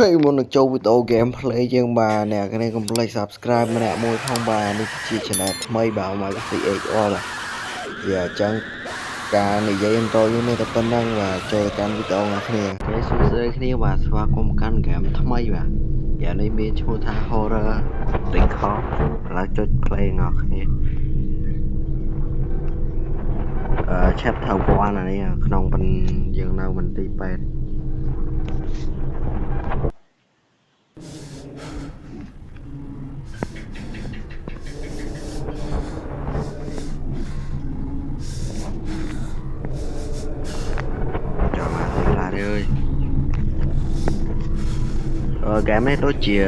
Khi muốn được chơi video gameplay dương bà nè cái này complete subscribe mà nè môi phong bà đi chia channel thay bảo mà cái gì ô mà giờ chẳng cả này dây intro như này tập tân năng và chơi can video ngạc nè cái số dây kia bà xóa có một căn game thay bà giờ này biến chua tha horror định khó là chơi play ngọt nè chapter 1 nàyក្នុងមិនយើងនៅមិនទី8game này tôi chỉ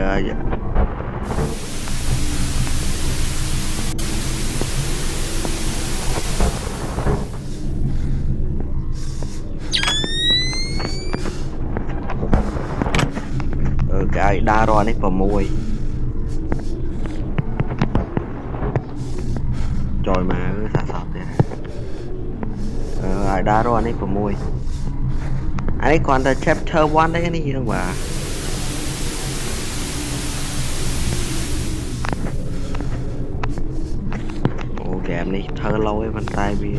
cái đa rồi này vào mùi trời mà xả sọt này đa rồi này vào mùi anh ấy còn là chapter 1 đấy cái này gì đâu mà game này thơ lâu ấy bàn tay vì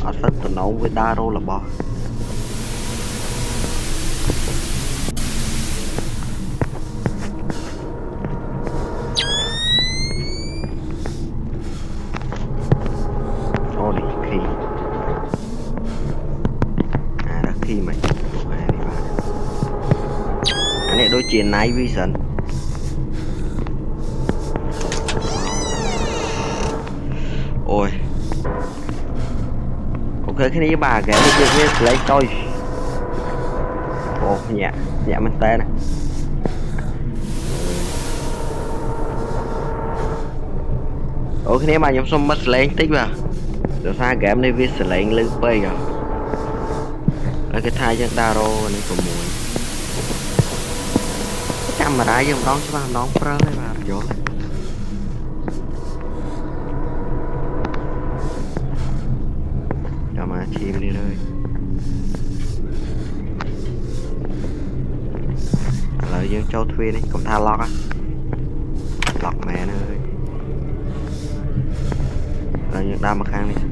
ở rất tận nấu với đa rô là bò ô đi khi đã khi mày anh này đôi chuyện này vision ôi ok cái này bà kể với lấy tôi ồ dạ dạ mình tên này ồ cái này mà nhóm xong mất lên tích vào rồi xa game này viết sẽ lấy lưng bay rồi ở cái thai chân đaro này của mùi cái camera dùng đón cho bạn đón pro đấy bà vô mà chim đi thôi lợi dương châu thuê đi cũng tha lọt á lọt mẹ nữa ơi lợi dương đau mà khang đi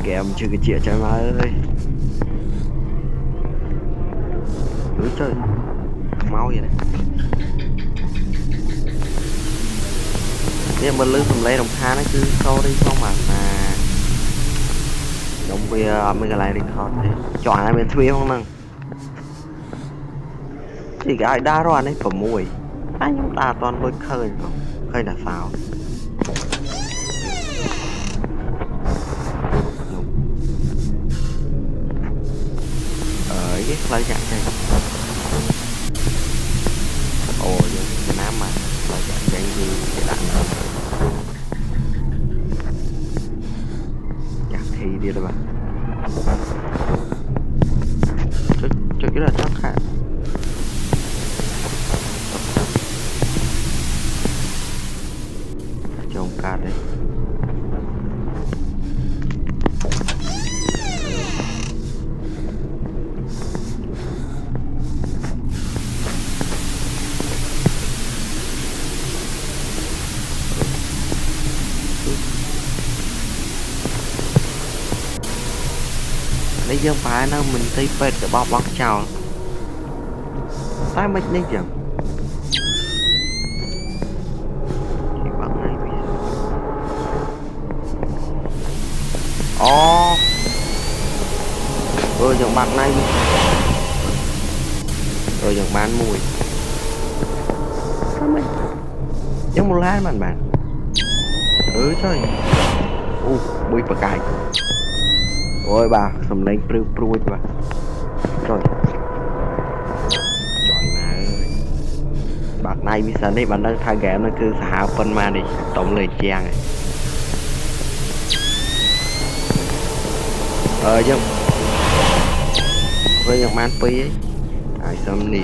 game chưa cái chuyện trời má ơi cứ chơi máu vậy này nhưng mà lưới from lấy đồng tha nó cứ câu đi không mà đồng bia mấy cái này đi khó thì chọn ai bên thuê không nè thì cái đa rồi này có mùi anh chúng ta toàn đôi khơi không khơi là sao cái lời chặt này ồ cái nám mà lời chặt cái gì cái đạn đó chặt thì đi rồi bạn trước cái là chắc khác trồng cát đây lấy dân phải nó mình tí phết cái bóc chào tay mình đi chẳng thì bằng này bây giờ rồi dòng bạc này rồi dòng bán mùi giống một lát bạn trời bùi bạc cài ôi bà sầm lên pruôi bà rồi trời mà ơi bạc này bây giờ này bạn đang thay game nó cứ xả phân mà đi tổng lời trang này chứ với dòng man pi ấy ai xâm đi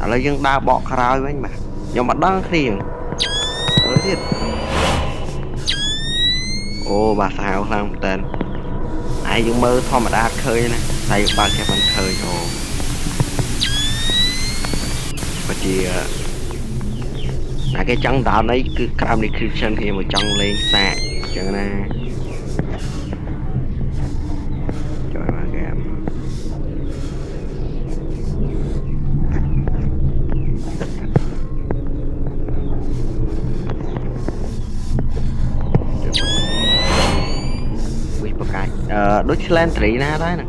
là dân đa bọ khơi với anh mà nhưng mà đăng thì tới thiệt ô bà sao không tên ai dùng mơ thôi mà đã khơi nè tay ba cái bàn khơi ồ và chỉ là cái chân đạo đấy cứ cam đi Christian thì một chân lên xa chẳng nè trời mà game đối lên trĩ na đấy nè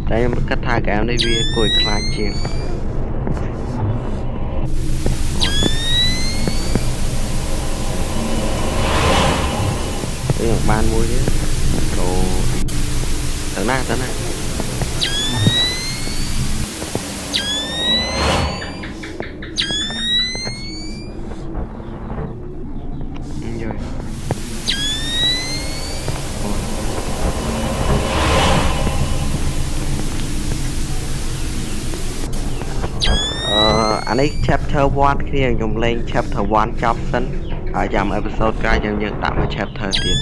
đây em cách thay cái em đây vì cùi khai chiên đây là ban mua chứ đồ tớ na rồi anh ấy chapter 1 khi anh dùng lên chapter 1 chop sân ở trong episode cái dần dần tạo một chapterទៀត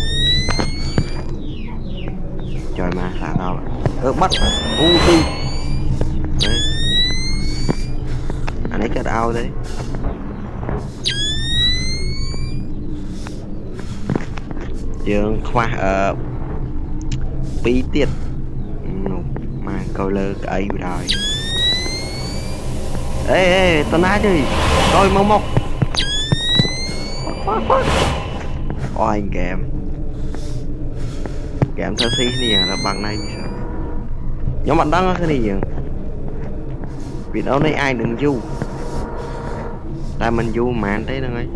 trời mà sao đâu bắt đi anh ấy cái ao đấy dương khoa bí tiết mà câu lơ ấy rồi ê tao nói đi coi mong mọc ôi anh kèm thơ si nè là bằng này sao nhóm bạn đăng cái này nhỉ vì đâu đây ai đừng du tại mình du mà anh thấy đâu ấy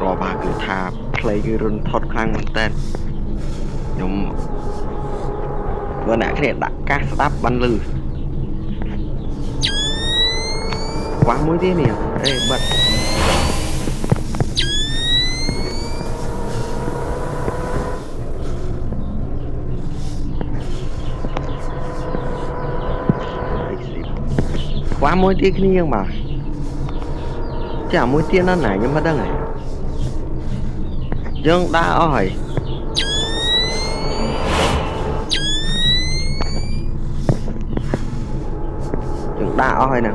rồi bà cứ thà play cái run thoát khăn mình tên nhóm vừa nãy cái này đặt các stop bắn lư quá mũi thế nè ê bật quá mũi tiếc cái nhưng mà chả mũi tiếc nó này nhưng mà đang này dân đã ơi dân đã ơi nè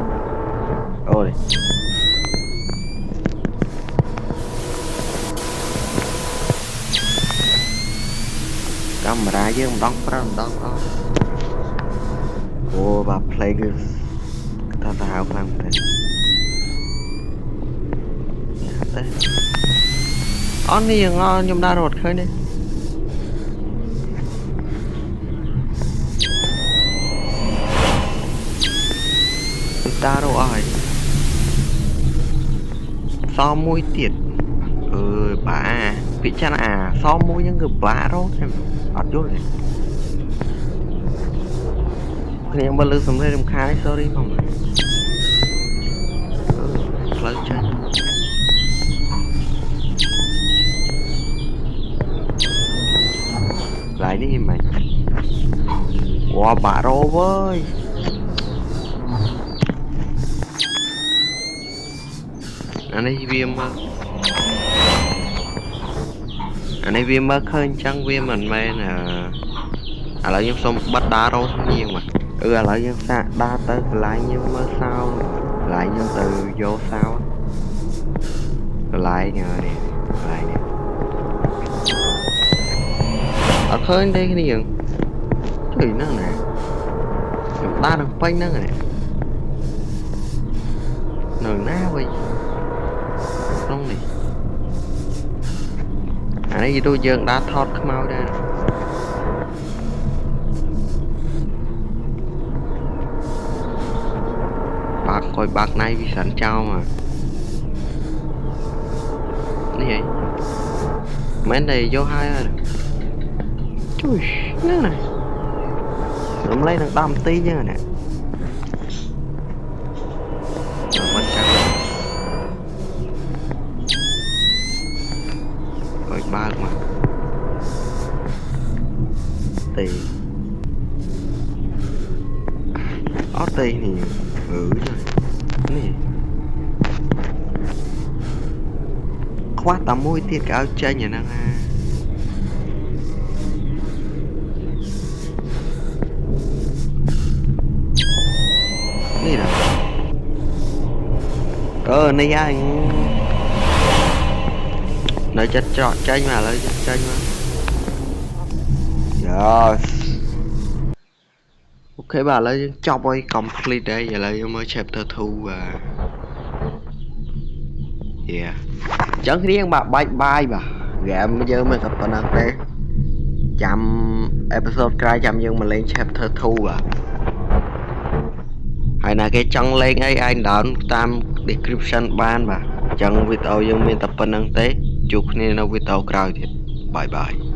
ôi camera với ông đón ô bà play cái ta hào phang thế on đi ngon nhom đa rột khơi đi đa rột ơi so mũi tiệt bà bị cha so mũi những người bà rốt em ọt chút này thì em bật lư xong đây em khai sorry không lớn chơi lại đi mày wow bà rô với anh ấy viêm mất hơn chẳng viêm mình men lại nhưng xong bắt đá rô nhiều mà lại nhưng xa đa tới lại nhưng mới sao lại nhưng từ vô sao lại nhờ nè lại nè ở khơi đây cái gì thì nó nè ta được phanh nó nè nồi ná vậy không nè này gì tôi dừng đã thoát mau ra bạc coi bạc này vì sẵn trao mà như vậy mấy này vô hai rồi chui nó này nó lấy được đam tí chứ nè coi ba mà Ở đây nè. Nè. Khóa tầm môi tiết cái áo chơi nhà năng à. Nè đâu. Này anh. Nói chết cho chơi mà lấy chơi mà. Yes. Ok bà lấy chọc ơi complete đây giờ lấy mới chapter 2 và yeah. Chẳng riêng bà bye bye bà. Game bây giờ mới tập toàn năng thế. Chăm episode cái chăm nhưng mà lên chapter 2 à. Hay là cái chân lên ấy anh đón tam description ban bà. Chẳng video nhưng mình tập toàn năng thế. Chúc nên nó video crowd bye bye.